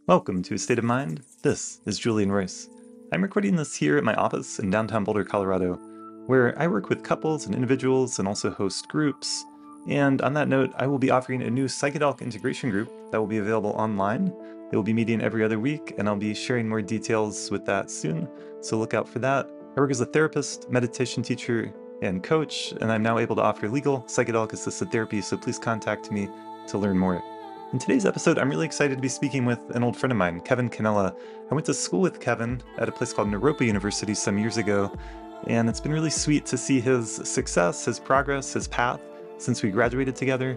Welcome to A State of Mind. This is Julian Royce. I'm recording this here at my office in downtown Boulder, Colorado, where I work with couples and individuals and also host groups. And on that note, I will be offering a new psychedelic integration group that will be available online. It will be meeting every other week, and I'll be sharing more details with that soon, so look out for that. I work as a therapist, meditation teacher, and coach, and I'm now able to offer legal psychedelic-assisted therapy, so please contact me to learn more. In today's episode, I'm really excited to be speaking with an old friend of mine, Kevin Cannella. I went to school with Kevin at a place called Naropa University some years ago, and it's been really sweet to see his success, his progress, his path since we graduated together.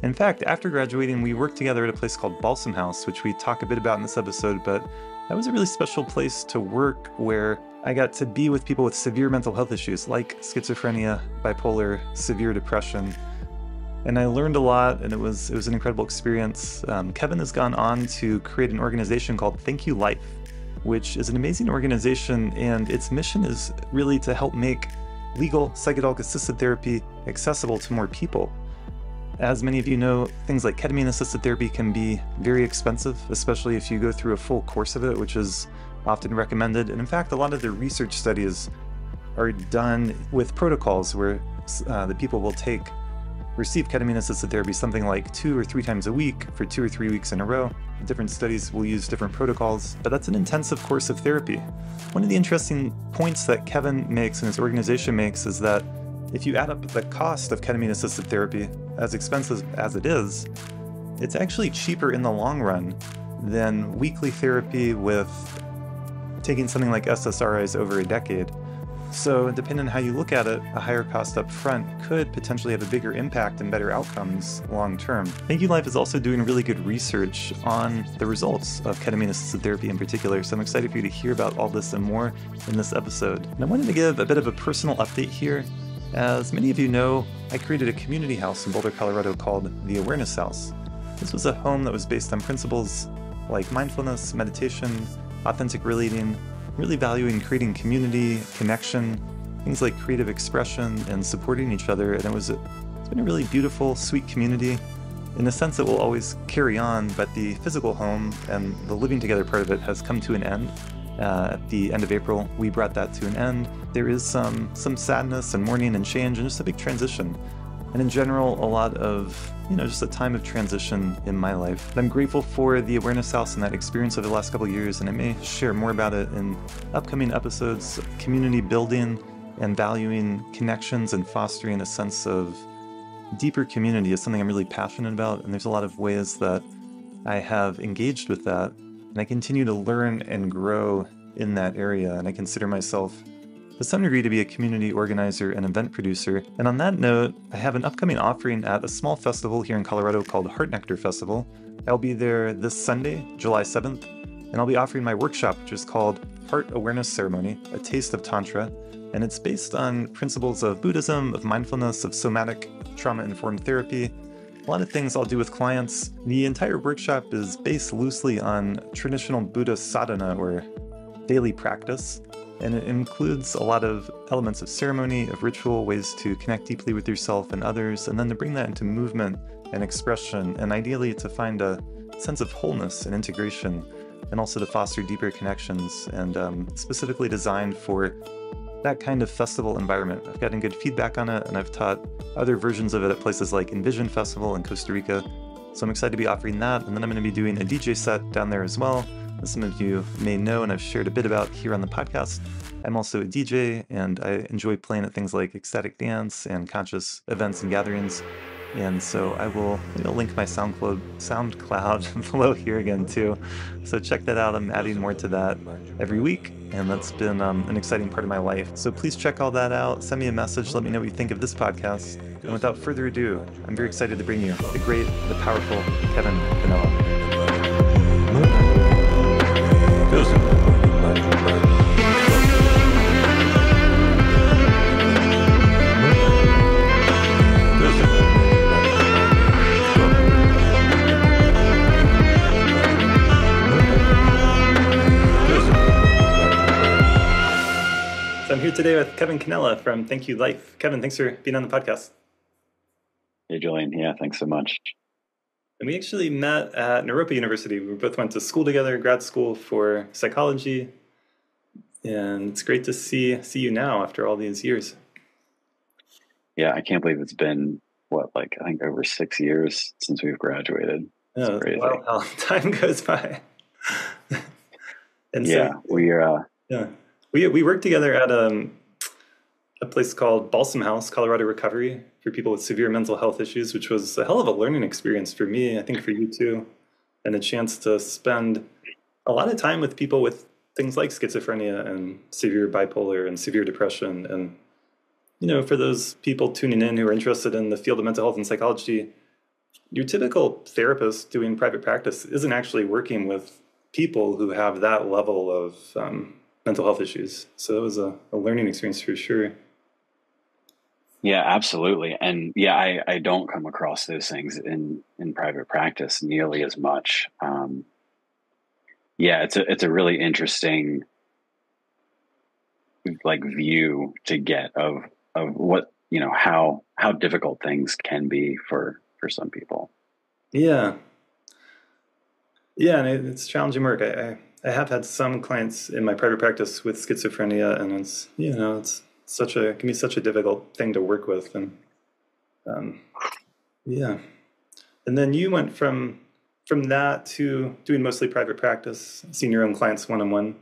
In fact, after graduating, we worked together at a place called Balsam House, which we talk a bit about in this episode, but that was a really special place to work where I got to be with people with severe mental health issues like schizophrenia, bipolar, severe depression. And I learned a lot, and it was an incredible experience. Kevin has gone on to create an organization called Thank You Life, which is an amazing organization, and its mission is really to help make legal psychedelic-assisted therapy accessible to more people. As many of you know, things like ketamine-assisted therapy can be very expensive, especially if you go through a full course of it, which is often recommended. And in fact, a lot of the research studies are done with protocols where the people will receive ketamine-assisted therapy something like 2 or 3 times a week for 2 or 3 weeks in a row. Different studies will use different protocols, but that's an intensive course of therapy. One of the interesting points that Kevin makes and his organization makes is that if you add up the cost of ketamine-assisted therapy, as expensive as it is, it's actually cheaper in the long run than weekly therapy with taking something like SSRIs over a decade. So depending on how you look at it, a higher cost up front could potentially have a bigger impact and better outcomes long term. Thank You Life is also doing really good research on the results of ketamine-assisted therapy in particular, so I'm excited for you to hear about all this and more in this episode. And I wanted to give a bit of a personal update here. As many of you know, I created a community house in Boulder, Colorado called the Awareness House. This was a home that was based on principles like mindfulness, meditation, authentic relating, really valuing creating community, connection, things like creative expression and supporting each other. And it's been a really beautiful, sweet community. In a sense, it will always carry on, but the physical home and the living together part of it has come to an end. At the end of April, we brought that to an end. There is some sadness and mourning and change and just a big transition. And in general, a lot of, just a time of transition in my life. But I'm grateful for the Awareness House and that experience over the last couple of years, and I may share more about it in upcoming episodes. Community building and valuing connections and fostering a sense of deeper community is something I'm really passionate about, and there's a lot of ways that I have engaged with that. And I continue to learn and grow in that area, and I consider myself, to some degree, to be a community organizer and event producer. And on that note, I have an upcoming offering at a small festival here in Colorado called Nectar Festival. I'll be there this Sunday, July 7th, and I'll be offering my workshop, which is called Heart Awareness Ceremony, A Taste of Tantra. And it's based on principles of Buddhism, of mindfulness, of somatic trauma-informed therapy, a lot of things I'll do with clients. The entire workshop is based loosely on traditional Buddhist sadhana, or daily practice, and it includes a lot of elements of ceremony, of ritual, ways to connect deeply with yourself and others, and then to bring that into movement and expression, and ideally to find a sense of wholeness and integration, and also to foster deeper connections, and specifically designed for that kind of festival environment. I've gotten good feedback on it, and I've taught other versions of it at places like Envision Festival in Costa Rica. So I'm excited to be offering that, and then I'm going to be doing a DJ set down there as well. As some of you may know, and I've shared a bit about here on the podcast, I'm also a DJ, and I enjoy playing at things like ecstatic dance and conscious events and gatherings. And so I will link my SoundCloud below here again too. So check that out. I'm adding more to that every week, and that's been an exciting part of my life. So please check all that out. Send me a message. Let me know what you think of this podcast. And without further ado, I'm very excited to bring you the great, the powerful Kevin Cannella. I'm here today with Kevin Cannella from Thank You Life. Kevin, thanks for being on the podcast. Hey, Julian. Yeah, thanks so much. And we actually met at Naropa University. We both went to school together, grad school for psychology. And it's great to see you now after all these years. Yeah, I can't believe it's been what, like I think over 6 years since we've graduated. It's Yeah, wow, crazy. how time goes by. And so, Yeah, we're yeah, we worked together at a place called Balsam House, Colorado Recovery, for people with severe mental health issues, which was a hell of a learning experience for me. I think for you too, and a chance to spend a lot of time with people with things like schizophrenia and severe bipolar and severe depression. And for those people tuning in who are interested in the field of mental health and psychology, your typical therapist doing private practice isn't actually working with people who have that level of mental health issues. So it was a learning experience for sure. yeah, absolutely. And yeah, I don't come across those things in private practice nearly as much. Yeah, it's a really interesting like view to get of what, how difficult things can be for some people. Yeah, yeah, and it's challenging work. I have had some clients in my private practice with schizophrenia, and it's it's such a can be such a difficult thing to work with, and um, yeah. And then you went from that to doing mostly private practice, seeing your own clients one on one,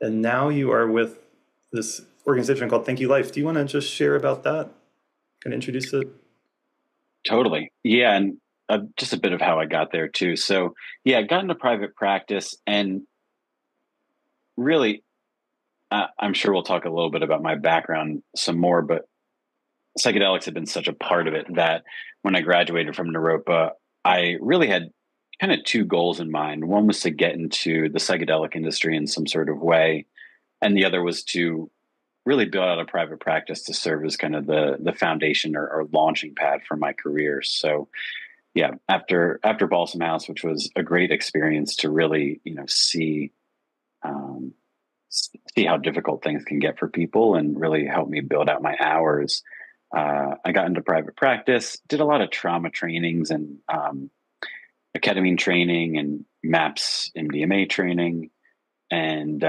and now you are with this organization called Thank You Life. Do you want to just share about that? Can I introduce it? Totally. Yeah. And just a bit of how I got there too. So, yeah, I got into private practice and really, I'm sure we'll talk a little bit about my background some more, but psychedelics have been such a part of it that when I graduated from Naropa, I really had kind of two goals in mind. One was to get into the psychedelic industry in some sort of way, and the other was to really build out a private practice to serve as kind of the foundation or launching pad for my career. So yeah, after Balsam House, which was a great experience to really um, see how difficult things can get for people and really help me build out my hours. I got into private practice, did a lot of trauma trainings and ketamine training and MAPS MDMA training, and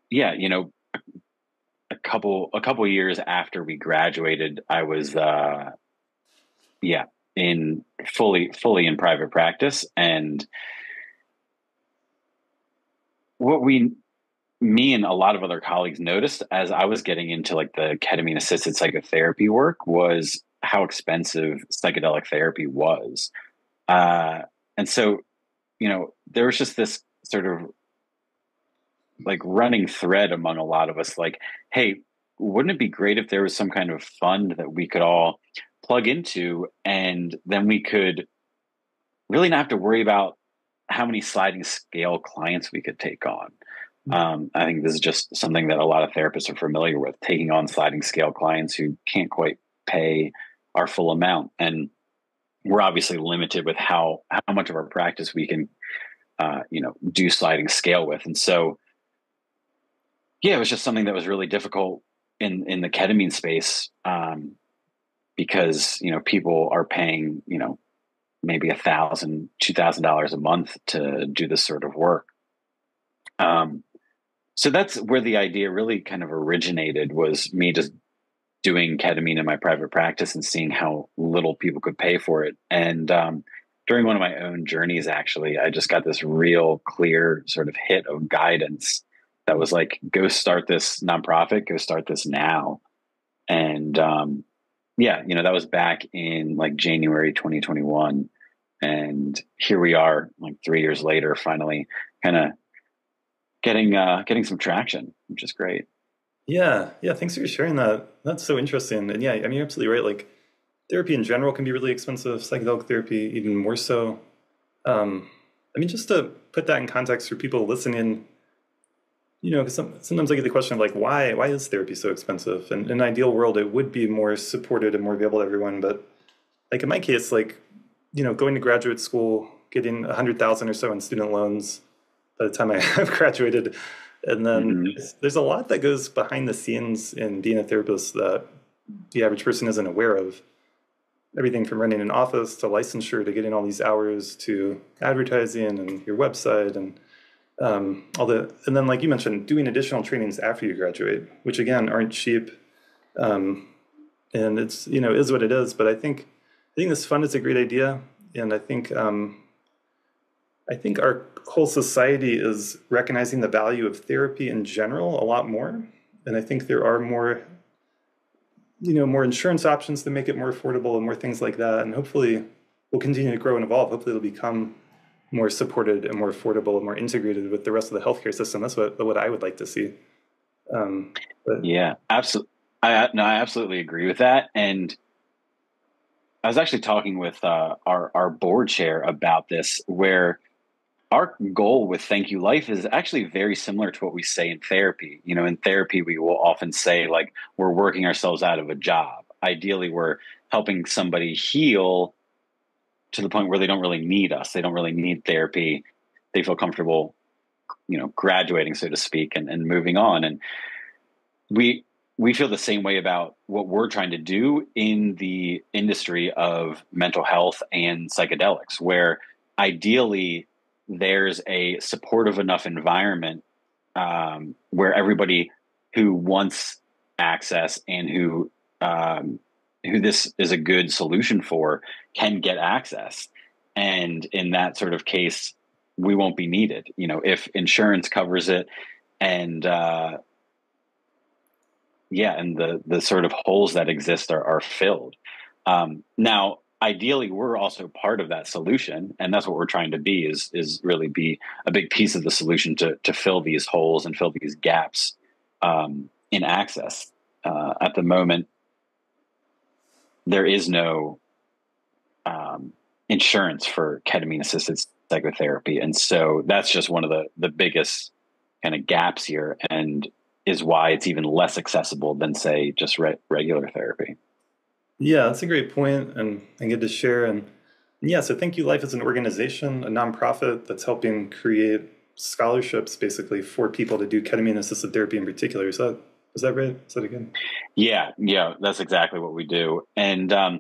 yeah, a couple years after we graduated, I was yeah, in fully in private practice. And what me and a lot of other colleagues noticed as I was getting into like the ketamine assisted psychotherapy work was how expensive psychedelic therapy was. Uh, and so, there was just this sort of like running thread among a lot of us like, hey, wouldn't it be great if there was some kind of fund that we could all plug into and then we could really not have to worry about how many sliding scale clients we could take on. I think this is just something that a lot of therapists are familiar with, taking on sliding scale clients who can't quite pay our full amount. And we're obviously limited with how much of our practice we can, do sliding scale with. And so, yeah, it was just something that was really difficult in the ketamine space, because people are paying maybe $1,000, $2,000 a month to do this sort of work. So that's where the idea really kind of originated, was me just doing ketamine in my private practice and seeing how little people could pay for it. And during one of my own journeys, actually, I just got this real clear sort of hit of guidance that was like, go start this nonprofit, go start this now. And yeah, that was back in like January 2021. And here we are, like 3 years later, finally kind of getting some traction, which is great. Yeah, yeah. Thanks for sharing that. That's so interesting. And yeah, I mean, you're absolutely right. Like therapy in general can be really expensive. Psychedelic therapy even more so. I mean, just to put that in context for people listening, because sometimes I get the question of like, why is therapy so expensive? And in an ideal world, it would be more supported and more available to everyone. But like in my case, like, going to graduate school, getting 100,000 or so in student loans by the time I have graduated, and then Hmm. there's a lot that goes behind the scenes in being a therapist that the average person isn't aware of. everything from running an office to licensure to getting all these hours to advertising and your website and and then like you mentioned, doing additional trainings after you graduate, which again aren't cheap, and it's is what it is. But I think this fund is a great idea, and I think our whole society is recognizing the value of therapy in general a lot more, and I think there are more insurance options to make it more affordable and more things like that, and hopefully we'll continue to grow and evolve. Hopefully it'll become more supported and more affordable and more integrated with the rest of the healthcare system. That's what I would like to see. But Yeah, absolutely. No, I absolutely agree with that. And I was actually talking with our board chair about this, where our goal with Thank You Life is actually very similar to what we say in therapy. In therapy, we will often say, like, we're working ourselves out of a job. Ideally, we're helping somebody heal to the point where they don't really need us. They don't really need therapy. They feel comfortable, graduating, so to speak, and moving on. And we feel the same way about what we're trying to do in the industry of mental health and psychedelics, where ideally there's a supportive enough environment where everybody who wants access and who this is a good solution for can get access. And in that sort of case, we won't be needed. If insurance covers it, and and the sort of holes that exist are filled. Now, ideally, we're also part of that solution, and that's what we're trying to be, is really be a big piece of the solution to fill these holes and fill these gaps in access. At the moment, there is no insurance for ketamine-assisted psychotherapy, and so that's just one of the biggest kind of gaps here, and is why it's even less accessible than, say, just regular therapy. yeah, that's a great point, and good to share. And yeah, so Thank You Life is an organization, a nonprofit that's helping create scholarships basically for people to do ketamine assisted therapy in particular. Is that right? Is that again? Yeah, that's exactly what we do. And so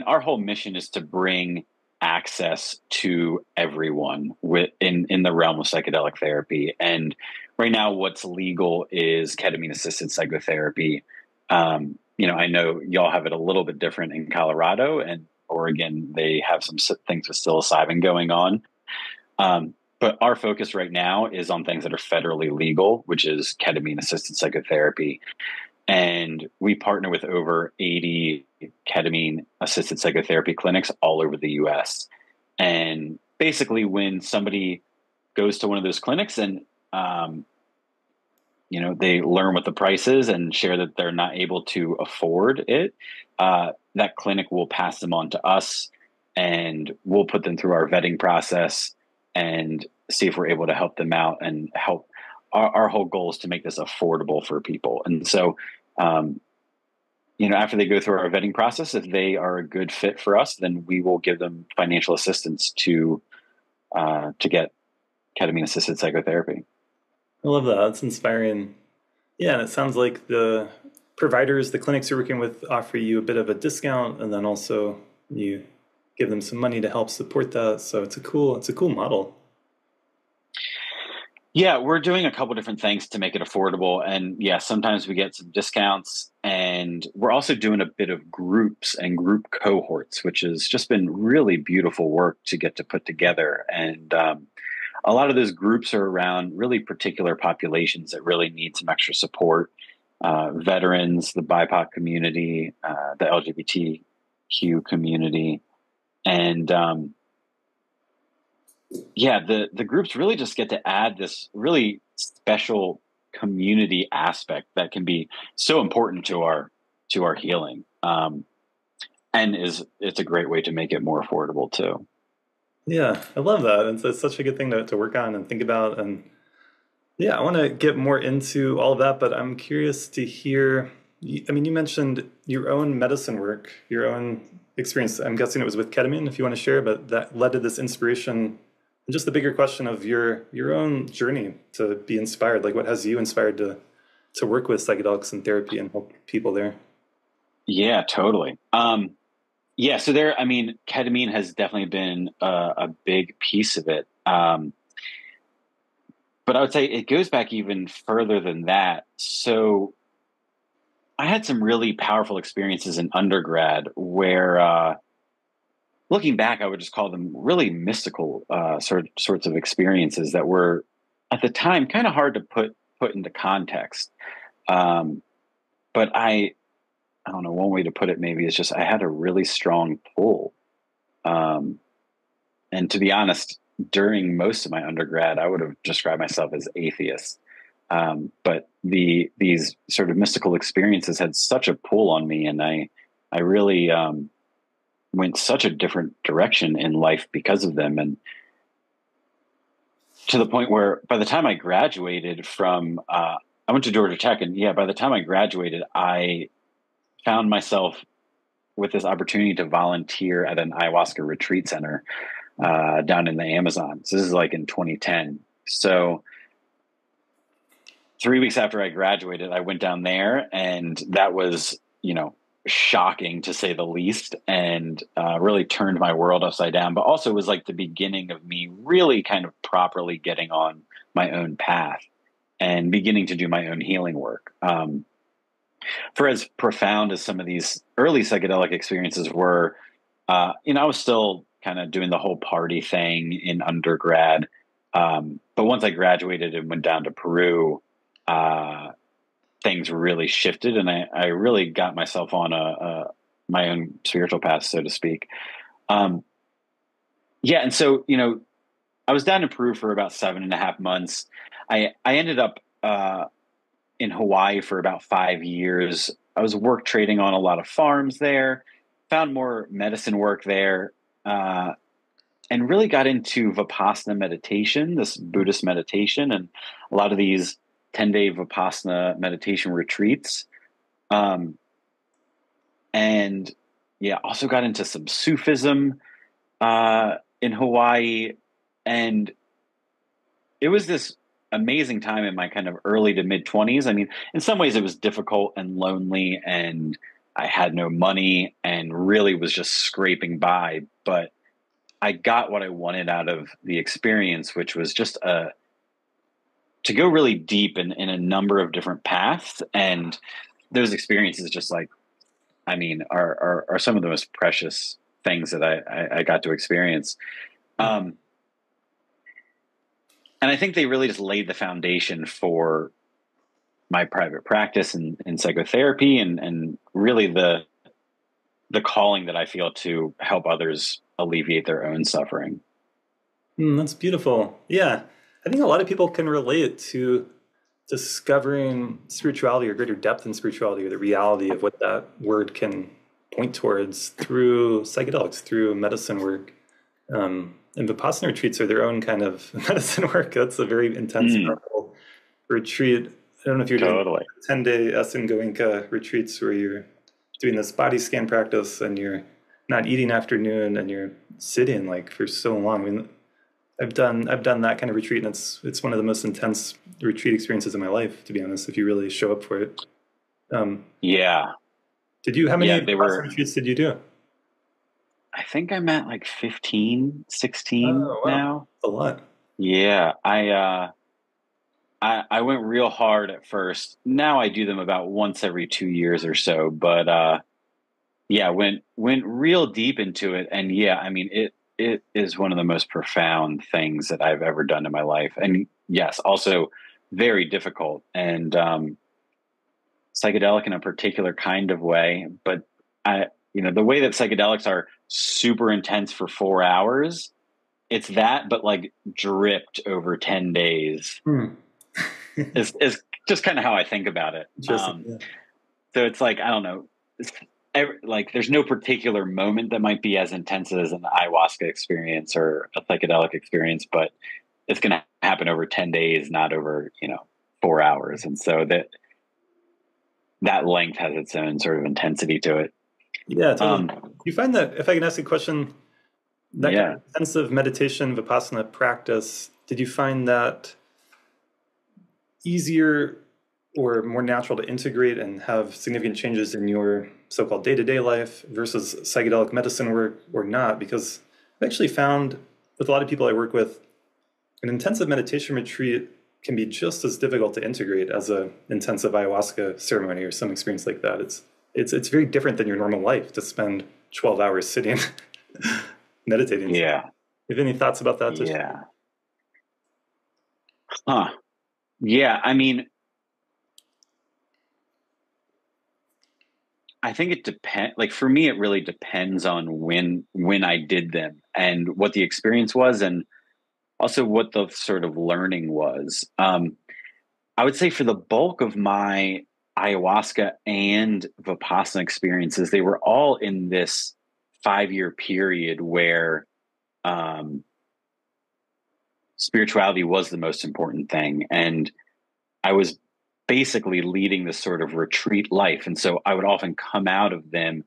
our whole mission is to bring access to everyone in the realm of psychedelic therapy. And right now, what's legal is ketamine assisted psychotherapy. I know y'all have it a little bit different in Colorado, and Oregon, they have some things with psilocybin going on. But our focus right now is on things that are federally legal, which is ketamine assisted psychotherapy. And we partner with over 80 ketamine assisted psychotherapy clinics all over the US. And basically, when somebody goes to one of those clinics and, they learn what the price is and share that they're not able to afford it, that clinic will pass them on to us, and we'll put them through our vetting process and see if we're able to help them out and help. Our whole goal is to make this affordable for people. And so, after they go through our vetting process, if they are a good fit for us, then we will give them financial assistance to get ketamine assisted psychotherapy. I love that. That's inspiring. Yeah, and it sounds like the providers, the clinics you're working with, offer you a bit of a discount, and then also you give them some money to help support that. So it's a cool model. Yeah, we're doing a couple different things to make it affordable. And yeah, sometimes we get some discounts. And we're also doing a bit of groups and group cohorts, which has just been really beautiful work to get to put together. And a lot of those groups are around really particular populations that really need some extra support. Veterans, the BIPOC community, the LGBTQ community. And the groups really just get to add this really special community aspect that can be so important to our healing, and it's a great way to make it more affordable too. Yeah, I love that. It's such a good thing to work on and think about. And yeah, I want to get more into all of that, but I'm curious to hear. I mean, you mentioned your own medicine work, your own experience. I'm guessing it was with ketamine, if you want to share, but that led to this inspiration. And just the bigger question of your own journey to be inspired. Like, what has you inspired to work with psychedelics and therapy and help people there? Yeah, totally. Yeah, so I mean, ketamine has definitely been a big piece of it. But I would say it goes back even further than that. So I had some really powerful experiences in undergrad where, looking back, I would just call them really mystical sorts of experiences that were at the time kind of hard to put into context. Um, but I don't know, one way to put it maybe is just I had a really strong pull. Um, and to be honest, during most of my undergrad, I would have described myself as atheist. But these sort of mystical experiences had such a pull on me, and I really went such a different direction in life because of them, and to the point where by the time I graduated from, I went to Georgia Tech, and yeah, by the time I graduated, I found myself with this opportunity to volunteer at an ayahuasca retreat center down in the Amazon. So this is like in 2010. So 3 weeks after I graduated, I went down there, and that was, shocking to say the least, and really turned my world upside down. But also was like the beginning of me really kind of properly getting on my own path and beginning to do my own healing work. For as profound as some of these early psychedelic experiences were, I was still kind of doing the whole party thing in undergrad. But once I graduated and went down to Peru, uh, things really shifted, and I really got myself on my own spiritual path, so to speak. Um, yeah, and so I was down in Peru for about 7.5 months. I ended up in Hawaii for about 5 years. I was work trading on a lot of farms there, found more medicine work there, and really got into Vipassana meditation, this Buddhist meditation, and a lot of these 10-day Vipassana meditation retreats. Um, and yeah, also got into some Sufism in Hawaii. And it was this amazing time in my kind of early to mid 20s. I mean, in some ways it was difficult and lonely, and I had no money and really was just scraping by. But I got what I wanted out of the experience, which was just to go really deep in a number of different paths. And those experiences just like, I mean, are some of the most precious things that I got to experience. Um, and I think they really just laid the foundation for my private practice in psychotherapy, and really the calling that I feel to help others alleviate their own suffering. That's beautiful. Yeah. I think a lot of people can relate to discovering spirituality or greater depth in spirituality or the reality of what that word can point towards through psychedelics, through medicine work. And Vipassana retreats are their own kind of medicine work. That's a very intense, powerful retreat. I don't know if you're doing Totally. 10-day Essen retreats where you're doing this body scan practice and you're not eating afternoon and you're sitting like for so long. I mean, I've done that kind of retreat, and it's one of the most intense retreat experiences of my life, to be honest, if you really show up for it. Yeah. How many Yeah, they Vipassana were, retreats did you do? I think I'm at like 15, 16 Oh, wow. now. That's a lot. Yeah. I went real hard at first. Now I do them about once every 2 years or so, but yeah, went real deep into it. And yeah, I mean, it is one of the most profound things that I've ever done in my life. And yes, also very difficult and psychedelic in a particular kind of way. But the way that psychedelics are super intense for 4 hours, it's that, but like dripped over 10 days Hmm. is just kind of how I think about it. Interesting. Yeah. So it's like, I don't know, like there's no particular moment that might be as intense as an ayahuasca experience or a psychedelic experience, but it's going to happen over 10 days, not over, 4 hours. And so that length has its own sort of intensity to it. Yeah, totally. You find that, if I can ask a question, that kind Yeah. of intensive meditation, Vipassana practice, did you find that easier or more natural to integrate and have significant changes in your so-called day-to-day life versus psychedelic medicine work or not, because I've actually found with a lot of people I work with, an intensive meditation retreat can be just as difficult to integrate as a intensive ayahuasca ceremony or some experience like that. It's very different than your normal life to spend 12 hours sitting meditating. Yeah. You have any thoughts about that? Yeah. Huh. Yeah. I mean, I think it depends. Like for me, it really depends on when I did them and what the experience was, and also what the sort of learning was. I would say for the bulk of my ayahuasca and Vipassana experiences, they were all in this 5-year period where spirituality was the most important thing. And I was basically leading this sort of retreat life. And so I would often come out of them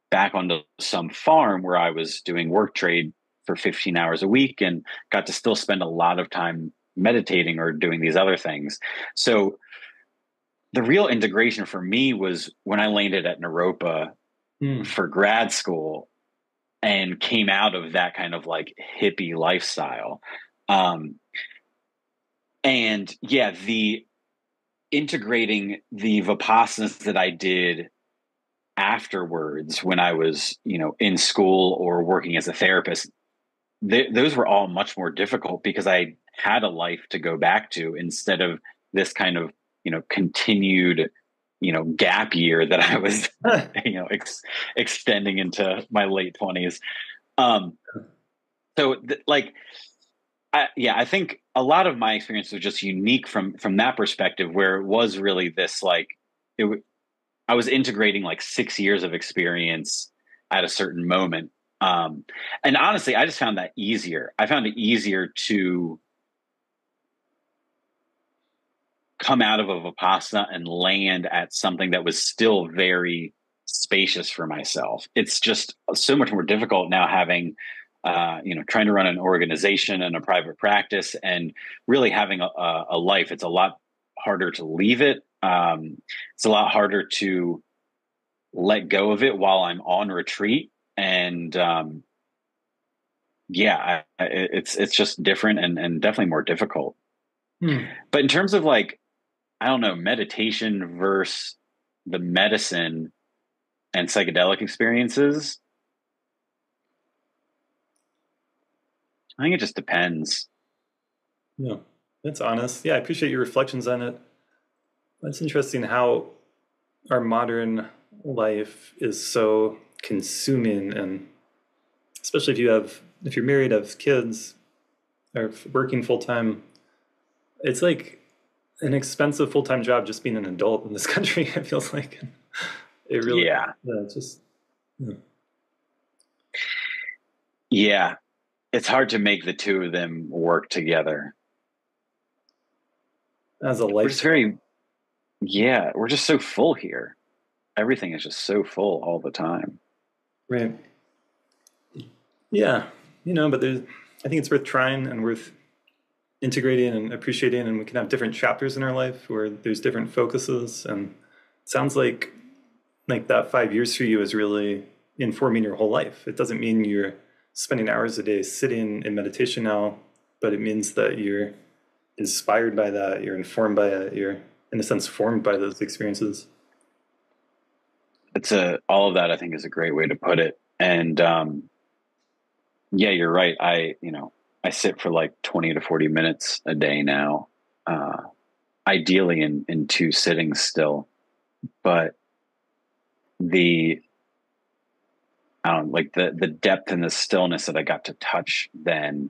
back onto some farm where I was doing work trade for 15 hours a week and got to still spend a lot of time meditating or doing these other things. So the real integration for me was when I landed at Naropa for grad school and came out of that kind of like hippie lifestyle. And yeah, the integrating the Vipassanas that I did afterwards when I was, in school or working as a therapist, those were all much more difficult because I had a life to go back to instead of this kind of, continued, gap year that I was, extending into my late 20s. I think a lot of my experience was just unique from that perspective, where it was really this I was integrating like 6 years of experience at a certain moment. And honestly, I just found that easier. I found it easier to come out of a Vipassana and land at something that was still very spacious for myself. It's just so much more difficult now having, trying to run an organization and a private practice and really having a life. It's a lot harder to leave it. It's a lot harder to let go of it while I'm on retreat. And it's just different and definitely more difficult. But in terms of I don't know, meditation versus the medicine and psychedelic experiences, I think it just depends. Yeah, that's honest. Yeah, I appreciate your reflections on it. It's interesting how our modern life is so consuming, and especially if you're married, have kids, or working full time, it's like an expensive full time job just being an adult in this country. It feels like it really, it's just, yeah. It's hard to make the two of them work together. As a life, we're just so full here. Everything is just so full all the time. Right. Yeah. But I think it's worth trying and worth integrating and appreciating, and we can have different chapters in our life where there's different focuses. And it sounds like that 5 years for you is really informing your whole life. It doesn't mean you're spending hours a day sitting in meditation now, but it means that you're inspired by that, you're informed by it, you're in a sense formed by those experiences. All of that I think is a great way to put it. And you're right. I sit for like 20 to 40 minutes a day now, ideally in 2 sittings still, but the depth and the stillness that I got to touch then,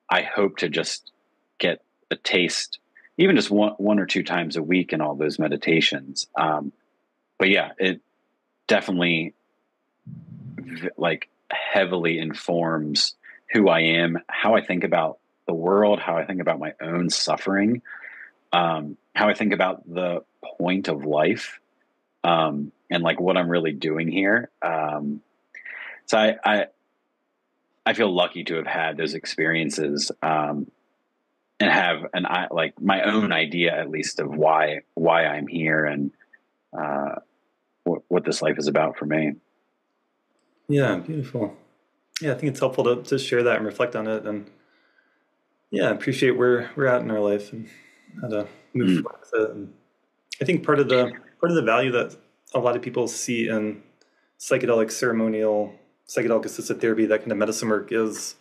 I hope to just get a taste, even just one or 2 times a week in all those meditations. But yeah, it definitely heavily informs who I am, how I think about the world, how I think about my own suffering, how I think about the point of life, and what I'm really doing here. So I feel lucky to have had those experiences, and have my own idea, at least, of why I'm here, and what this life is about for me. Yeah, beautiful. Yeah, I think it's helpful to share that and reflect on it, and yeah, appreciate where we're at in our life and how to move Mm. forward with it. And I think part of the value that a lot of people see in psychedelic ceremonial, psychedelic assisted therapy, that kind of medicine work, is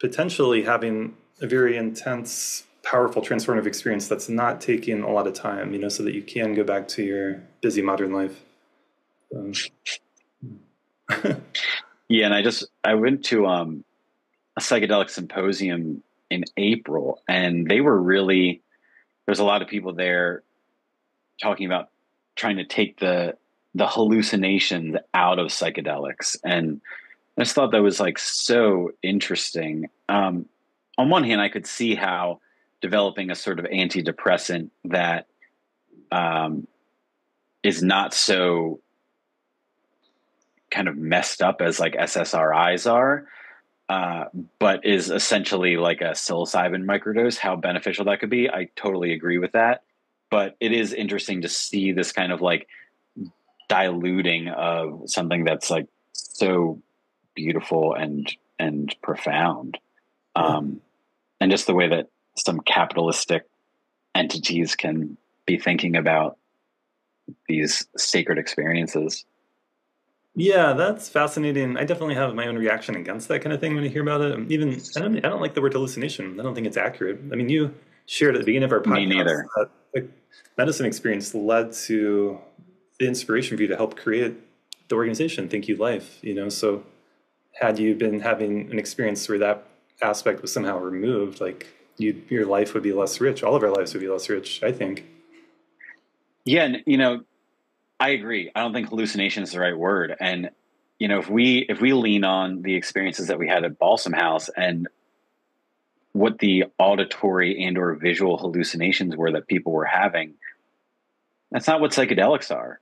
potentially having a very intense, powerful, transformative experience that's not taking a lot of time, so that you can go back to your busy modern life. Yeah, and I went to a psychedelic symposium in April, and there's a lot of people there talking about trying to take the hallucinations out of psychedelics, and I just thought that was like so interesting. On one hand, I could see how developing a sort of antidepressant that is not so kind of messed up as like SSRIs are, but is essentially like a psilocybin microdose, how beneficial that could be. I totally agree with that. But it is interesting to see this kind of like diluting of something that's like so beautiful and profound. Yeah. And just the way that some capitalistic entities can be thinking about these sacred experiences. Yeah, that's fascinating. I definitely have my own reaction against that kind of thing when I hear about it. Even I don't like the word hallucination. I don't think it's accurate. I mean, you shared at the beginning of our Me podcast neither. that the medicine experience led to the inspiration for you to help create the organization, Thank You Life. So had you been having an experience where that aspect was somehow removed, like your life would be less rich. All of our lives would be less rich, I think. Yeah, and I agree. I don't think hallucination is the right word. And if we lean on the experiences that we had at Balsam House and what the auditory and or visual hallucinations were that people were having, that's not what psychedelics are.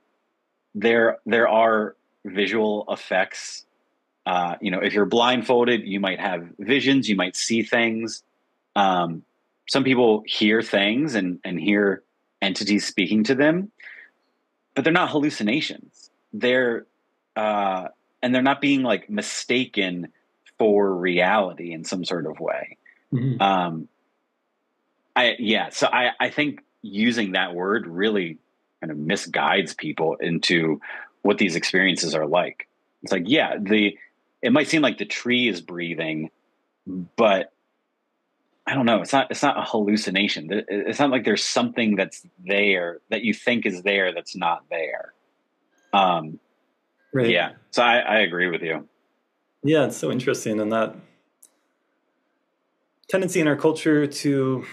There are visual effects. If you're blindfolded, you might have visions, you might see things. Some people hear things and hear entities speaking to them, but they're not hallucinations. And they're not being like mistaken for reality in some sort of way. Mhm. So I think using that word really kind of misguides people into what these experiences are like. It's like, yeah, it might seem like the tree is breathing, but I don't know. It's not a hallucination. It's not like there's something that's there that you think is there that's not there. Um, Right. yeah. So I agree with you. Yeah, it's so interesting, and that tendency in our culture to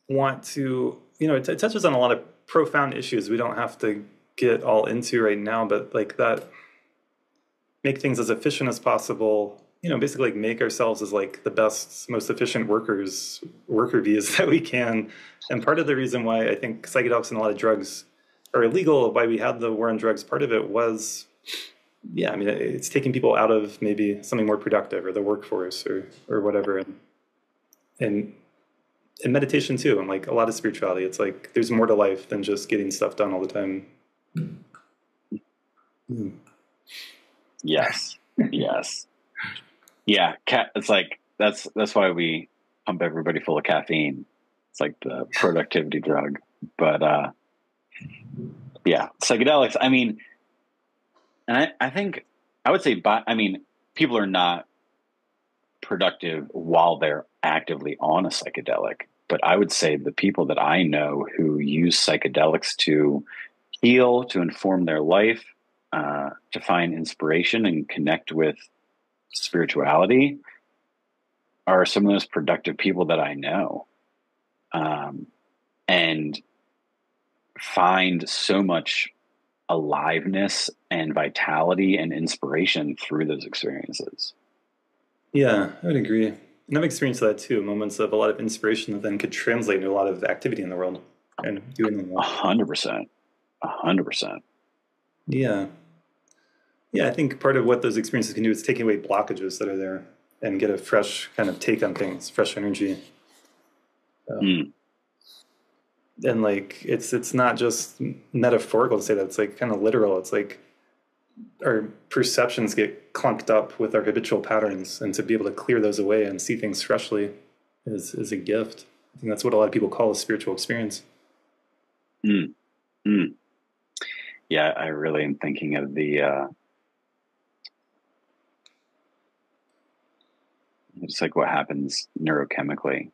want to, it touches on a lot of profound issues we don't have to get all into right now, but like that, make things as efficient as possible, basically like make ourselves as like the best, most efficient worker bees that we can. And part of the reason why I think psychedelics and a lot of drugs are illegal, why we had the war on drugs, part of it was, yeah, I mean, it's taking people out of maybe something more productive or the workforce or whatever. And meditation too, and like a lot of spirituality. It's like there's more to life than just getting stuff done all the time. Mm. Yes. Yes. Yeah. It's like, that's why we pump everybody full of caffeine. It's like the productivity drug. But, yeah, psychedelics. I mean, and I think I would say, people are not productive while they're actively on a psychedelic. But I would say the people that I know who use psychedelics to heal, to inform their life, to find inspiration and connect with spirituality are some of the most productive people that I know, and find so much aliveness and vitality and inspiration through those experiences. Yeah, I would agree. And I've experienced that too. Moments of a lot of inspiration that then could translate into a lot of activity in the world and doing them well. 100%. 100%. Yeah. Yeah, I think part of what those experiences can do is taking away blockages that are there and get a fresh kind of take on things, fresh energy. Mm. And like it's not just metaphorical to say that, it's like kind of literal. It's like our perceptions get clunked up with our habitual patterns, and to be able to clear those away and see things freshly is a gift. I think that's what a lot of people call a spiritual experience. Mm, mm. Yeah, I really am thinking of the it's like what happens neurochemically,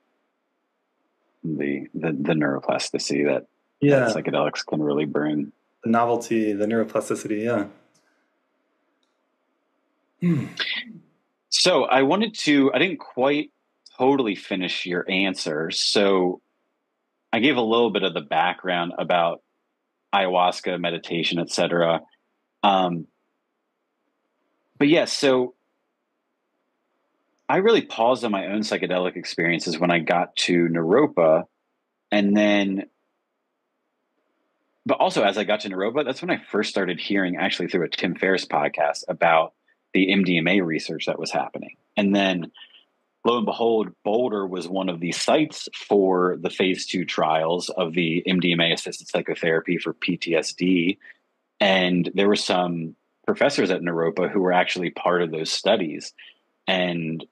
the neuroplasticity that Yeah, psychedelics can really bring. the novelty, the neuroplasticity. Yeah. Hmm. So I didn't quite totally finish your answer. So I gave a little bit of the background about ayahuasca, meditation, etc. Um, but yeah, so I really paused on my own psychedelic experiences when I got to Naropa, and then, but also as I got to Naropa, that's when I first started hearing, actually through a Tim Ferriss podcast, about the MDMA research that was happening. And then lo and behold, Boulder was one of the sites for the phase 2 trials of the MDMA assisted psychotherapy for PTSD. And there were some professors at Naropa who were actually part of those studies. And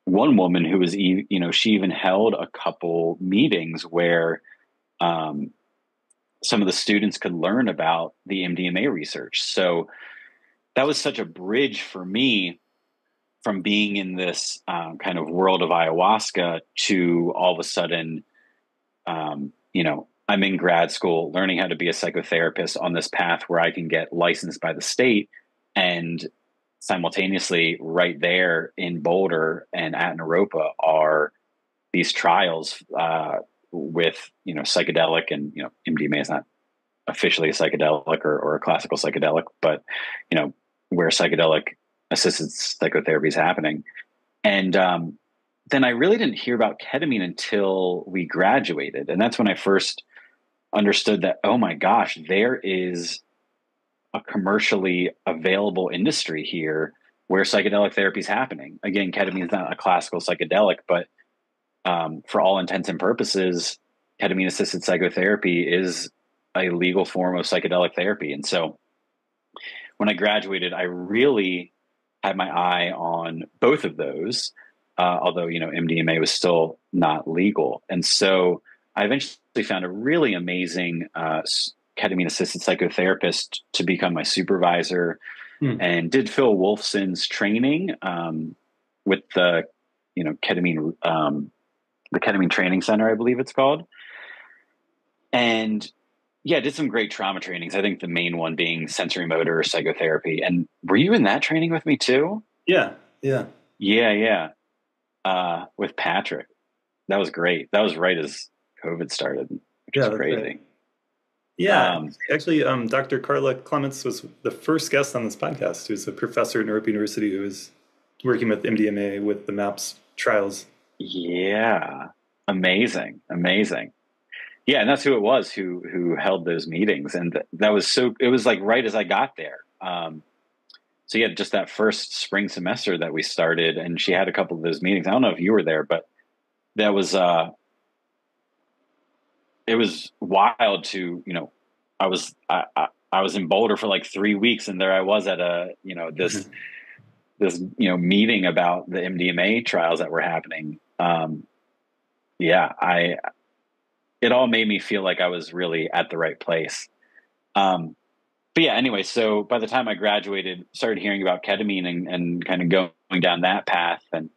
one woman who was, she even held a couple meetings where some of the students could learn about the MDMA research. So that was such a bridge for me from being in this kind of world of ayahuasca to all of a sudden, I'm in grad school learning how to be a psychotherapist on this path where I can get licensed by the state, and simultaneously right there in Boulder and at Naropa are these trials with, psychedelic, and, MDMA is not officially a psychedelic or a classical psychedelic, but, where psychedelic assisted psychotherapy is happening. And then I really didn't hear about ketamine until we graduated. And that's when I first understood that, oh my gosh, there is a commercially available industry here where psychedelic therapy is happening. Again, ketamine is not a classical psychedelic, but for all intents and purposes, ketamine assisted psychotherapy is a legal form of psychedelic therapy. And so when I graduated, I really had my eye on both of those, although, MDMA was still not legal. And so I eventually found a really amazing ketamine assisted psychotherapist to become my supervisor, and did Phil Wolfson's training with ketamine, the ketamine training center, I believe it's called. And yeah, did some great trauma trainings. I think the main one being sensory motor psychotherapy. And were you in that training with me too? Yeah. Yeah. Yeah. With Patrick. That was great. That was right as COVID started, which Yeah. is That's crazy. right. Yeah. Actually, Dr. Carla Clements was the first guest on this podcast, who's a professor at Naropa University who was working with MDMA with the MAPS trials. Yeah. Amazing. Yeah, and that's who it was who held those meetings. And that was it was like right as I got there. So yeah, just that first spring semester that we started, and she had a couple of those meetings. I don't know if you were there, but that was it was wild to, I was in Boulder for like 3 weeks, and there I was at this meeting about the MDMA trials that were happening. It all made me feel like I was really at the right place. But yeah, anyway, so by the time I graduated, started hearing about ketamine and kind of going down that path, and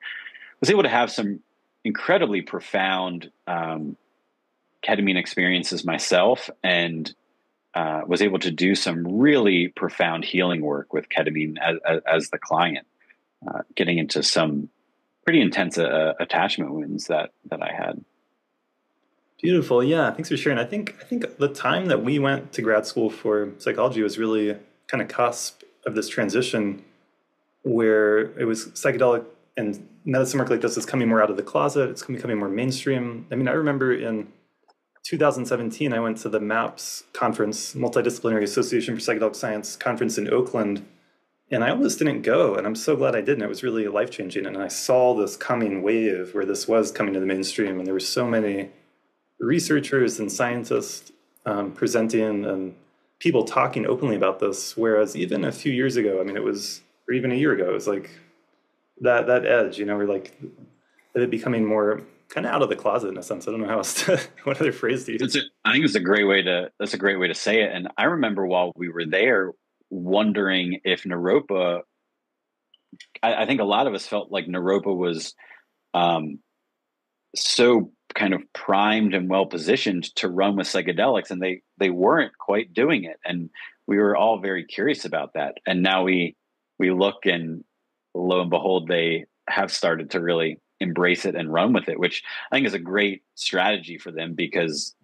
was able to have some incredibly profound ketamine experiences myself, and was able to do some really profound healing work with ketamine as the client, getting into some pretty intense attachment wounds that I had. Beautiful. Yeah. Thanks for sharing. I think the time that we went to grad school for psychology was really kind of cusp of this transition where it was psychedelic and medicine work like this is coming more out of the closet. It's becoming more mainstream. I mean, I remember in 2017, I went to the MAPS conference, Multidisciplinary Association for Psychedelic Science conference in Oakland, and I almost didn't go. And I'm so glad I didn't. It was really life-changing. And I saw this coming wave where this was coming to the mainstream, and there were so many researchers and scientists presenting and people talking openly about this. Whereas even a few years ago, I mean, it was, or even a year ago, it was like that edge, you know, we're like it becoming more kind of out of the closet in a sense. I don't know how else to, what other phrase to use. I think it's a great way to, that's a great way to say it. And I remember while we were there wondering if Naropa, I think a lot of us felt like Naropa was so kind of primed and well positioned to run with psychedelics, and they weren't quite doing it. And we were all very curious about that. And now we look, and lo and behold, they have started to really embrace it and run with it, which I think is a great strategy for them, because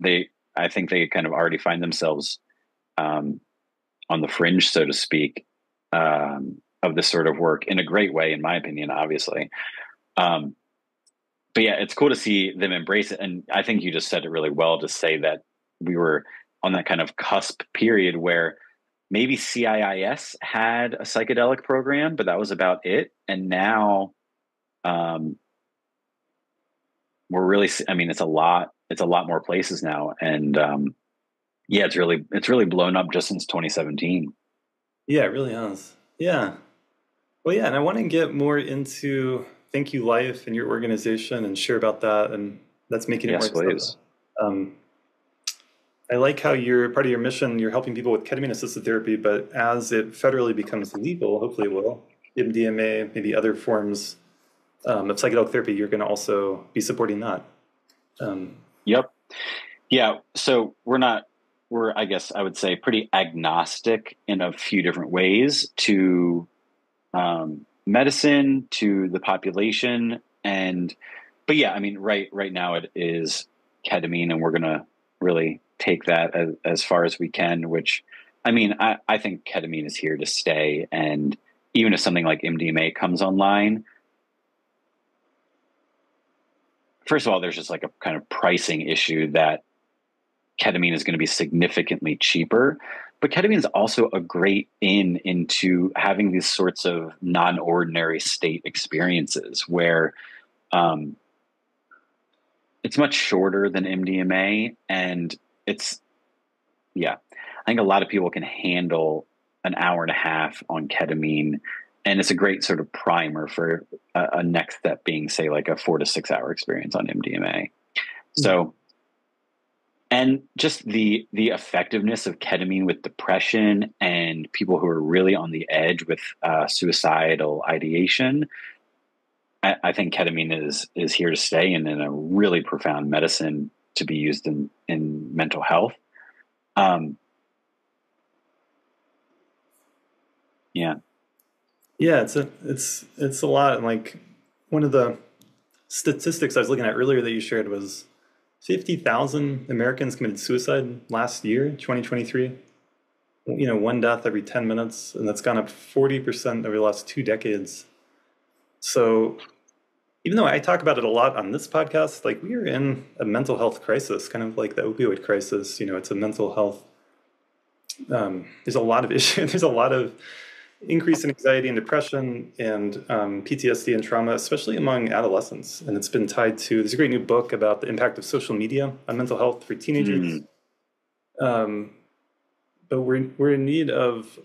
I think they kind of already find themselves on the fringe, so to speak, of this sort of work in a great way, in my opinion, obviously. But yeah, it's cool to see them embrace it. And I think you just said it really well to say that we were on that kind of cusp period where maybe CIIS had a psychedelic program, but that was about it. And now we're really, I mean, it's a lot more places now. And yeah, it's really blown up just since 2017. Yeah, it really has. Yeah. Well, yeah, and I want to get more into Thank You Life and your organization and share about that, and that's making it Yes, more please. accessible. I like how you're part of your mission, you're helping people with ketamine-assisted therapy, but as it federally becomes legal, hopefully it will, MDMA, maybe other forms of psychedelic therapy, you're going to also be supporting that. Yep. Yeah. So we're, I guess I would say, pretty agnostic in a few different ways to medicine, to the population. But yeah, I mean, right now it is ketamine, and we're going to really take that as far as we can, which, I mean, I think ketamine is here to stay. And even if something like MDMA comes online, first of all, there's just like a kind of pricing issue that ketamine is going to be significantly cheaper. But ketamine is also a great into having these sorts of non-ordinary state experiences where it's much shorter than MDMA. And I think a lot of people can handle an hour and a half on ketamine. And it's a great sort of primer for a next step being, say, like a 4 to 6 hour experience on MDMA. So, and just the effectiveness of ketamine with depression and people who are really on the edge with suicidal ideation, I think ketamine is here to stay, and in a really profound medicine to be used in mental health. Yeah. Yeah, it's a lot. And like one of the statistics I was looking at earlier that you shared was 50,000 Americans committed suicide last year, 2023. You know, one death every 10 minutes, and that's gone up 40% over the last 2 decades. So even though I talk about it a lot on this podcast, like we are in a mental health crisis, kind of like the opioid crisis. You know, it's a mental health. There's a lot of issues. There's a lot of increase in anxiety and depression and PTSD and trauma, especially among adolescents. And it's been tied to, there's a great new book about the impact of social media on mental health for teenagers. But we're in need of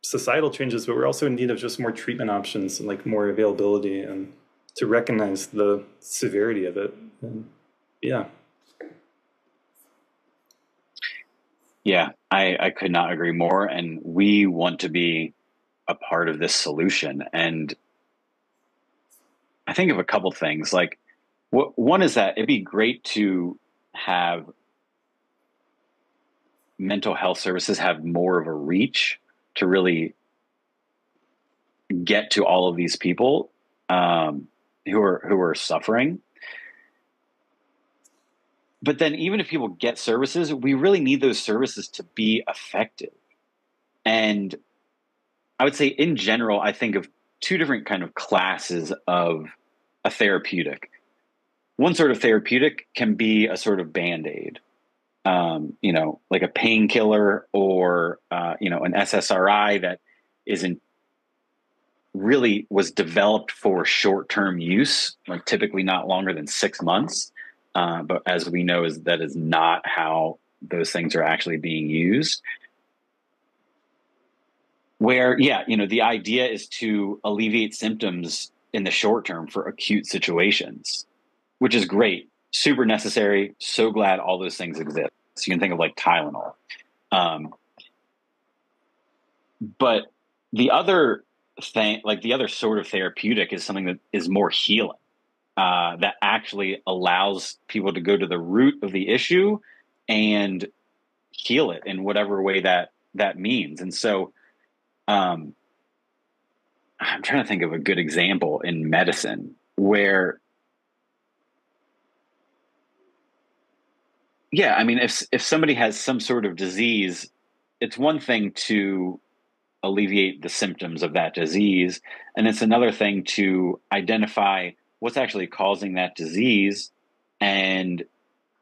societal changes, but we're also in need of just more treatment options and like more availability and to recognize the severity of it. And yeah. Yeah, I could not agree more. And we want to be a part of this solution. And I think of a couple things. Like, one is that it'd be great to have mental health services have more of a reach to really get to all of these people who are suffering. But then even if people get services, we really need those services to be effective. And I would say in general, I think of 2 different kind of classes of a therapeutic. One sort of therapeutic can be a sort of Band-Aid, you know, like a painkiller or, you know, an SSRI that really was developed for short-term use, like typically not longer than 6 months. But as we know, that is not how those things are actually being used. Where, yeah, the idea is to alleviate symptoms in the short term for acute situations, which is great, super necessary. So glad all those things exist. So you can think of like Tylenol. But the other thing, like the other sort of therapeutic, is something that is more healing, that actually allows people to go to the root of the issue and heal it in whatever way that means. And so, I'm trying to think of a good example in medicine where, yeah, I mean, if somebody has some sort of disease, it's one thing to alleviate the symptoms of that disease, and it's another thing to identify what's actually causing that disease and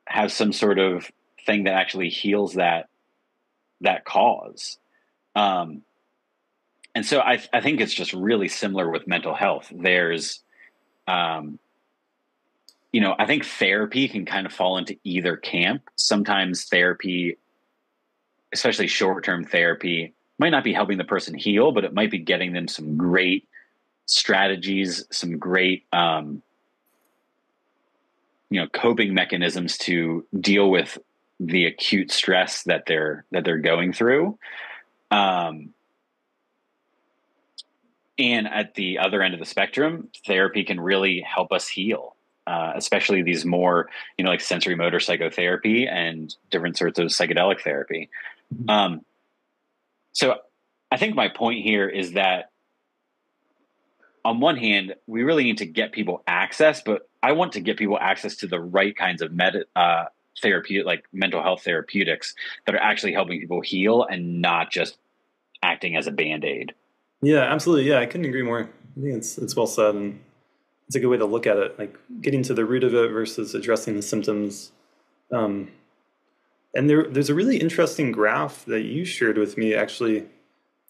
have some sort of thing that actually heals that cause. And so I think it's just really similar with mental health. There's, I think therapy can kind of fall into either camp. Sometimes therapy, especially short-term therapy, might not be helping the person heal, but it might be getting them some great strategies, some great, coping mechanisms to deal with the acute stress that they're going through. And at the other end of the spectrum, therapy can really help us heal, especially these more, like sensory motor psychotherapy and different sorts of psychedelic therapy. So I think my point here is that on one hand, we really need to get people access, but I want to get people access to the right kinds of therapeutic, like mental health therapeutics that are actually helping people heal and not just acting as a Band-Aid. Yeah, absolutely. Yeah, I couldn't agree more. I think it's well said, and it's a good way to look at it, like getting to the root of it versus addressing the symptoms. And there's a really interesting graph that you shared with me, actually,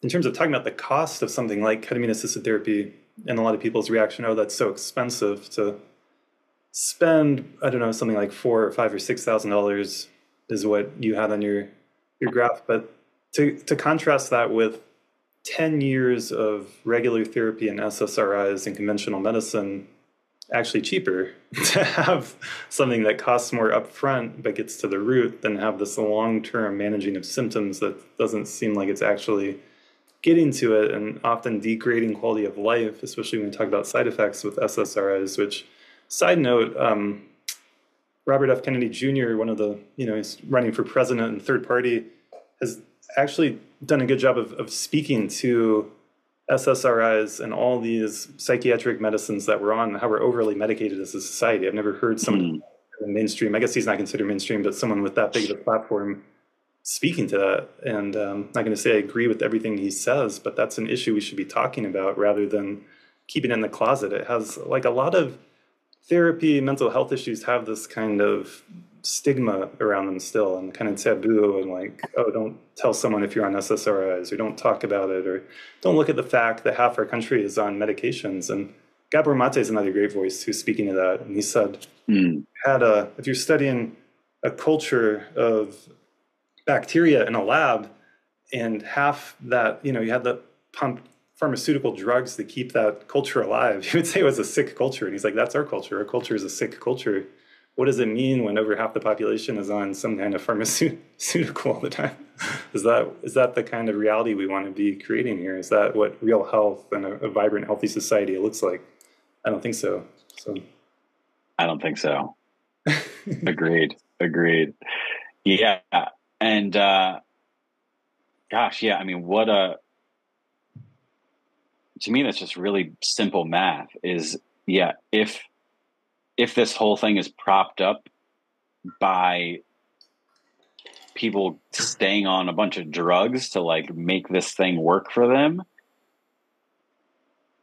in terms of talking about the cost of something like ketamine-assisted therapy, and a lot of people's reaction, oh, that's so expensive to spend, I don't know, something like $4,000 or $5,000 or $6,000 is what you had on your graph. But to contrast that with 10 years of regular therapy and SSRIs and conventional medicine, actually cheaper to have something that costs more upfront but gets to the root than have this long-term managing of symptoms that doesn't seem like it's actually getting to it, and often degrading quality of life, especially when we talk about side effects with SSRIs, which, side note, Robert F. Kennedy Jr., one of the, he's running for president and third party, has actually done a good job of speaking to SSRIs and all these psychiatric medicines that we're on, how we're overly medicated as a society. I've never heard someone in the mainstream, I guess he's not considered mainstream, but someone with that big of a platform speaking to that. And I'm not going to say I agree with everything he says, but that's an issue we should be talking about rather than keeping it in the closet. It has, like, a lot of therapy, mental health issues have this kind of stigma around them still, and kind of taboo, and like, oh, don't tell someone if you're on SSRIs, or don't talk about it, or don't look at the fact that half our country is on medications. And Gabor Mate is another great voice who's speaking to that. And he said, if you're studying a culture of bacteria in a lab, and half that, you had to pump pharmaceutical drugs to keep that culture alive, he would say it was a sick culture. And he's like, that's our culture. Our culture is a sick culture. What does it mean when over half the population is on some kind of pharmaceutical all the time? Is that the kind of reality we want to be creating here? Is that what real health and a vibrant, healthy society looks like? I don't think so. I don't think so. Agreed. Yeah. And gosh, yeah, I mean, to me, that's just really simple math is, yeah, if this whole thing is propped up by people staying on a bunch of drugs to like make this thing work for them,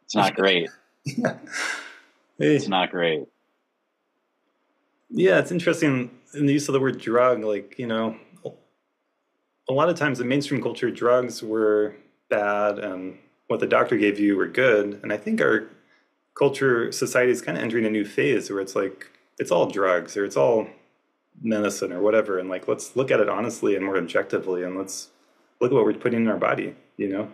it's not great. Hey. It's not great. Yeah, it's interesting in the use of the word drug. Like, a lot of times in mainstream culture, drugs were bad and what the doctor gave you were good. And I think our culture, society is kind of entering a new phase where it's like it's all drugs or it's all medicine or whatever, and like let's look at it honestly and more objectively, and let's look at what we're putting in our body. You know,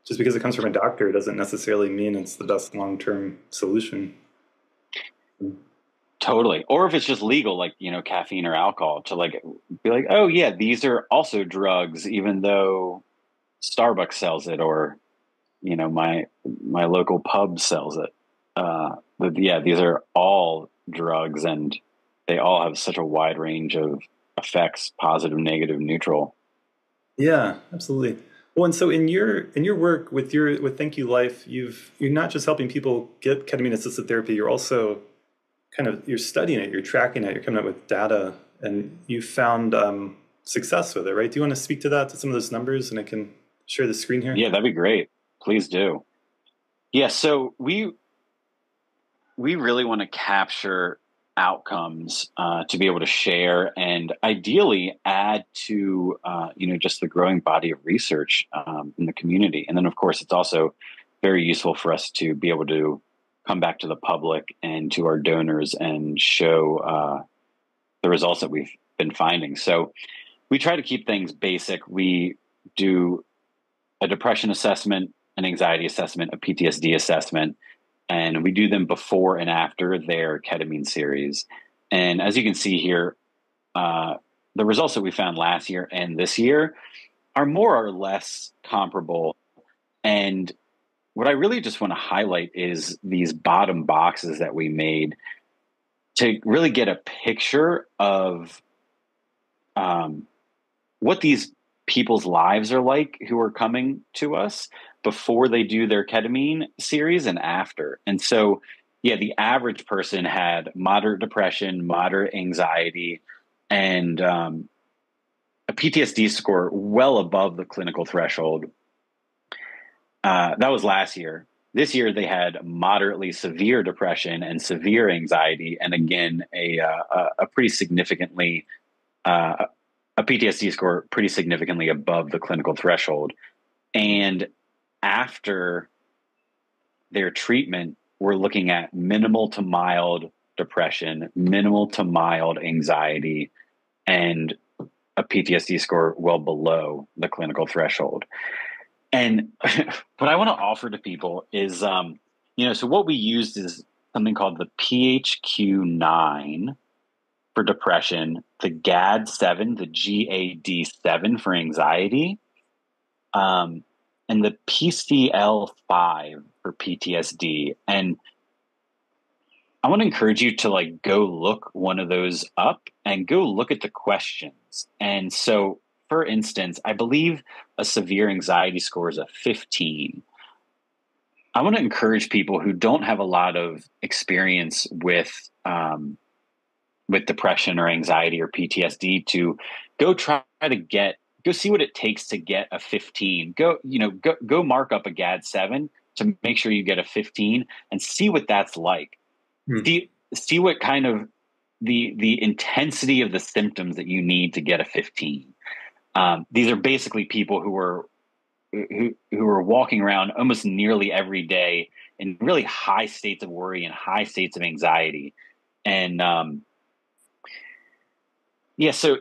just because it comes from a doctor doesn't necessarily mean it's the best long-term solution. Totally. Or if it's just legal, like, caffeine or alcohol, to like be like, oh yeah, these are also drugs, even though Starbucks sells it, or, my local pub sells it. But yeah, these are all drugs, and they all have such a wide range of effects: positive, negative, neutral. Yeah, absolutely. Well, and so in your work with your with Thank You Life, you're not just helping people get ketamine assisted therapy, you're also you're studying it, you're tracking it, you're coming up with data, and you found success with it, right? Do you want to speak to that, to some of those numbers, and I can share the screen here? Yeah, that'd be great. Please do. Yeah, so we really want to capture outcomes to be able to share and ideally add to just the growing body of research in the community. And then of course it's also very useful for us to be able to come back to the public and to our donors and show the results that we've been finding. So we try to keep things basic. We do a depression assessment, an anxiety assessment, a PTSD assessment, and we do them before and after their ketamine series. And as you can see here, the results that we found last year and this year are more or less comparable. And what I really just want to highlight is these bottom boxes that we made to really get a picture of what these people's lives are like who are coming to us before they do their ketamine series and after. And so, yeah, the average person had moderate depression, moderate anxiety, and a PTSD score well above the clinical threshold. That was last year. This year, they had moderately severe depression and severe anxiety, and again, a pretty significantly a PTSD score pretty significantly above the clinical threshold. And after their treatment, we're looking at minimal to mild depression, minimal to mild anxiety, and a PTSD score well below the clinical threshold. And what I want to offer to people is, so what we used is something called the PHQ-9 for depression, the GAD-7, the GAD-7 for anxiety, and the PCL-5 for PTSD. And I want to encourage you to go look one of those up and go look at the questions. And so, for instance, I believe a severe anxiety score is a 15. I want to encourage people who don't have a lot of experience with depression or anxiety or PTSD to go see what it takes to get a 15. Go mark up a GAD-7 to make sure you get a 15 and see what that's like. See what kind of the intensity of the symptoms that you need to get a 15. These are basically people who are walking around almost nearly every day in really high states of worry and high states of anxiety. And so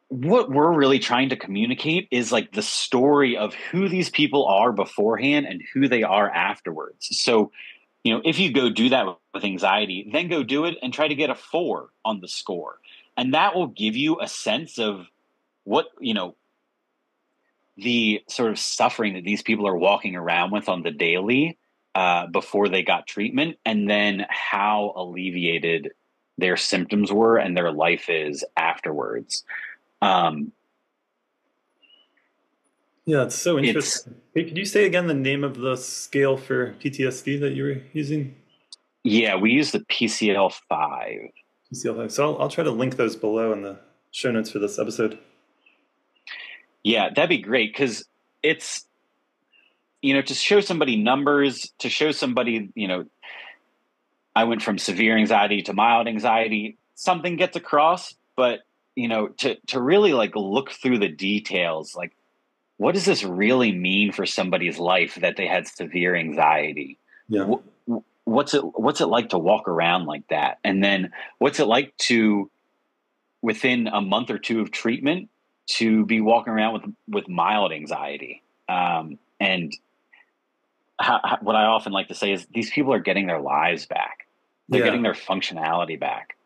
what we're really trying to communicate is the story of who these people are beforehand and who they are afterwards. So, if you go do that with anxiety, then go do it and try to get a 4 on the score. And that will give you a sense of what, the sort of suffering that these people are walking around with on the daily before they got treatment, and then how alleviated their symptoms were and their life is afterwards. Yeah, it's so interesting. Hey, could you say again the name of the scale for PTSD that you were using? Yeah, we use the PCL-5. PCL-5. So I'll try to link those below in the show notes for this episode. Yeah, that'd be great, because it's, to show somebody numbers, to show somebody, I went from severe anxiety to mild anxiety, something gets across, but, to really look through the details, what does this really mean for somebody's life that they had severe anxiety? Yeah. what's it like to walk around like that? And then what's it like to, within a month or two of treatment, to be walking around with mild anxiety? And what I often like to say is these people are getting their lives back. They're Yeah, getting their functionality back.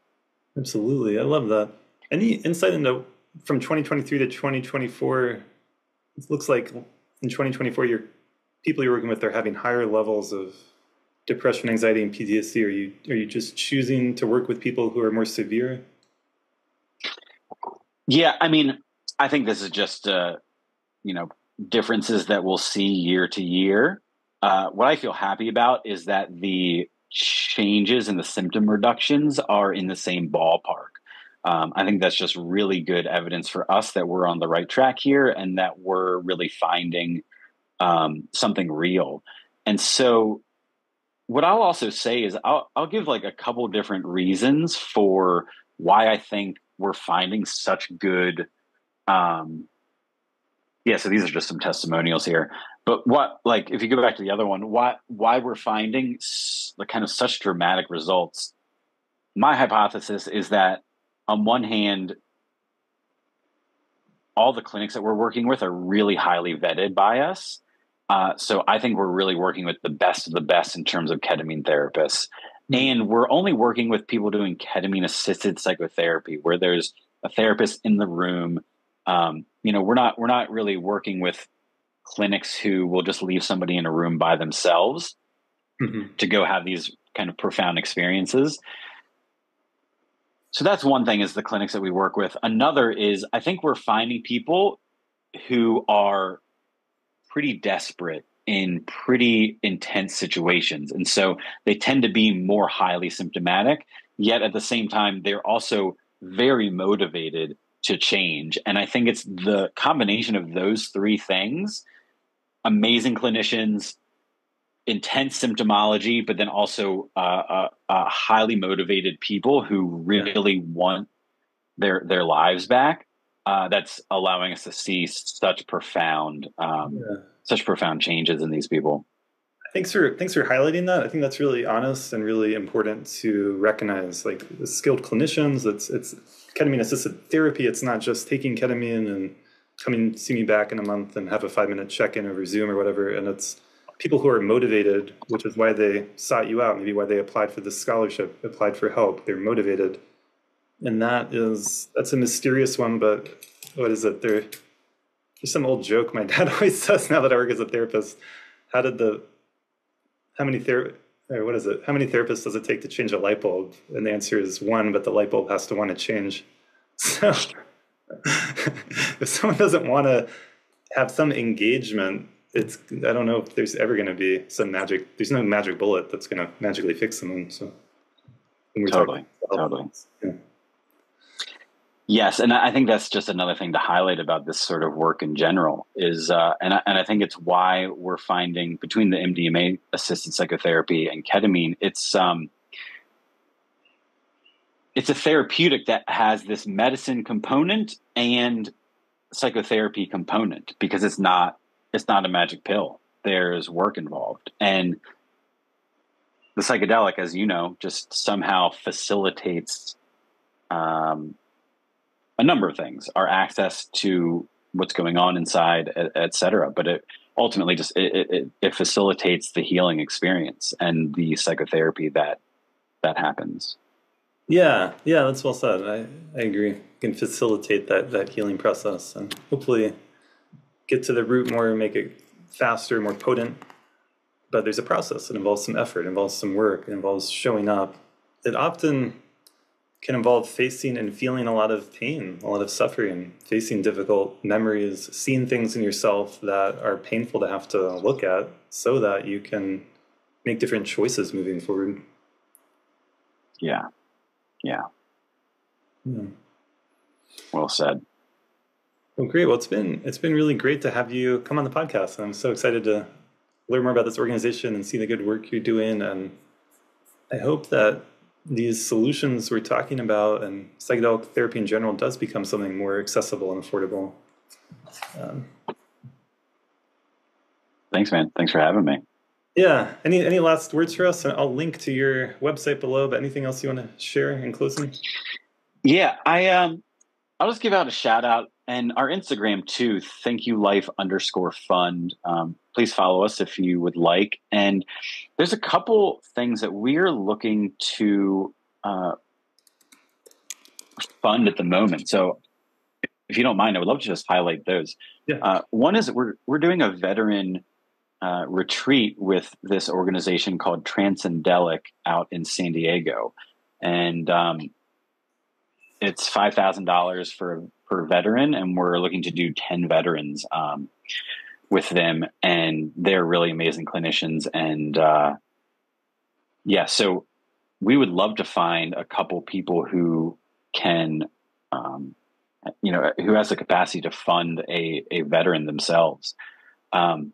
absolutely. I love that. Any insight into from 2023 to 2024? It looks like in 2024, people you're working with are having higher levels of depression, anxiety, and PTSD. Are you just choosing to work with people who are more severe? Yeah, I mean, I think this is just you know, differences that we'll see year to year. What I feel happy about is that the changes and the symptom reductions are in the same ballpark. I think that's just really good evidence for us that we're on the right track here and that we're really finding something real. And so, what I'll also say is I'll give like a couple different reasons for why I think we're finding such good. Yeah, so these are just some testimonials here. But what, like, if you go back to the other one, why we're finding like kind of such dramatic results? My hypothesis is that on one hand, all the clinics that we're working with are really highly vetted by us. So I think we're really working with the best of the best in terms of ketamine therapists. And we're only working with people doing ketamine assisted psychotherapy where there's a therapist in the room. We're not really working with clinics who will just leave somebody in a room by themselves to go have these kind of profound experiences. So that's one thing, is the clinics that we work with. Another is I think we're finding people who are pretty desperate in pretty intense situations. And so they tend to be more highly symptomatic, yet at the same time, they're also very motivated to change. And I think it's the combination of those three things: amazing clinicians, intense symptomology, but then also highly motivated people who really want their lives back. That's allowing us to see such profound changes in these people. Thanks for highlighting that. I think that's really honest and really important to recognize. Like, the skilled clinicians, it's ketamine assisted therapy. It's not just taking ketamine and coming see me back in a month and have a 5-minute check-in over Zoom or whatever. And it's people who are motivated, which is why they sought you out, maybe why they applied for this scholarship, applied for help. They're motivated. And that's a mysterious one, but what is it? There's some old joke my dad always says now that I work as a therapist. How many therapists does it take to change a light bulb? And the answer is one, but the light bulb has to want to change. So if someone doesn't want to have some engagement, I don't know if there's ever going to be there's no magic bullet that's going to magically fix someone. So Totally. Yeah. Yes, and I think that's just another thing to highlight about this sort of work in general is, and I think it's why we're finding between the MDMA assisted psychotherapy and ketamine, it's a therapeutic that has this medicine component and psychotherapy component, because it's not a magic pill. There's work involved, and the psychedelic, as you know, just somehow facilitates a number of things, our access to what's going on inside, et cetera. But it ultimately just, it facilitates the healing experience and the psychotherapy that happens. Yeah, that's well said. I agree. It can facilitate that healing process and hopefully get to the root more, make it faster, more potent. But there's a process. It involves some effort, it involves some work, it involves showing up. It often can involve facing and feeling a lot of pain, a lot of suffering, facing difficult memories, seeing things in yourself that are painful to have to look at so that you can make different choices moving forward. Yeah. Well said. Well, great. Well, it's been really great to have you come on the podcast. I'm so excited to learn more about this organization and see the good work you're doing. And I hope that these solutions we're talking about and psychedelic therapy in general does become something more accessible and affordable. Thanks, man. Thanks for having me. Yeah. Any last words for us? I'll link to your website below, but anything else you want to share in closing? Yeah, I'll just give out a shout out and our Instagram too. Thank you life_fund. Please follow us if you would like. And there's a couple things that we're looking to fund at the moment. So if you don't mind, I would love to just highlight those. Yeah. One is we're doing a veteran retreat with this organization called Psychedelic out in San Diego, and it's $5,000 per veteran, and we're looking to do 10 veterans with them, and they're really amazing clinicians, and yeah, so we would love to find a couple people who can, who has the capacity to fund a veteran themselves. And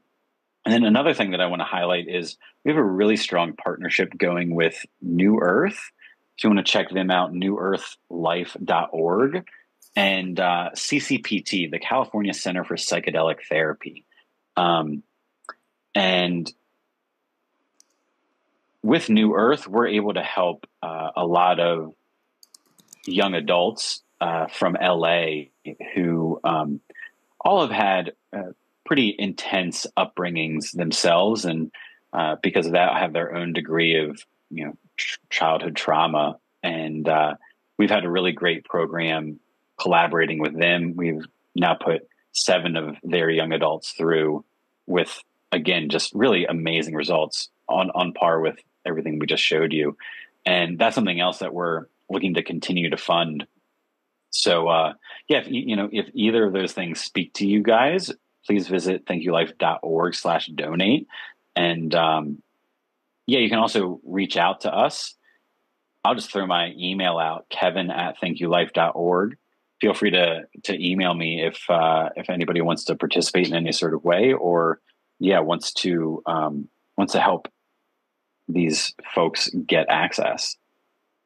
then another thing that I want to highlight is we have a really strong partnership going with New Earth. If you want to check them out, newearthlife.org, and CCPT, the California Center for Psychedelic Therapy. And with New Earth, we're able to help a lot of young adults from LA who all have had pretty intense upbringings themselves, and because of that, have their own degree of childhood trauma. And we've had a really great program collaborating with them. We've now put 7 of their young adults through with, again, just really amazing results on par with everything we just showed you. And that's something else that we're looking to continue to fund. So yeah, if either of those things speak to you guys, please visit thankyoulife.org/donate. And yeah, you can also reach out to us. I'll just throw my email out, kevin@thankyoulife.org. Feel free to email me if anybody wants to participate in any sort of way, or wants to help these folks get access.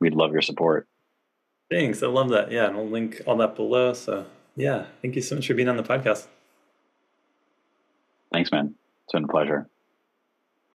We'd love your support. Thanks. I love that. Yeah, and I'll link all that below. So yeah, thank you so much for being on the podcast. Thanks, man. It's been a pleasure.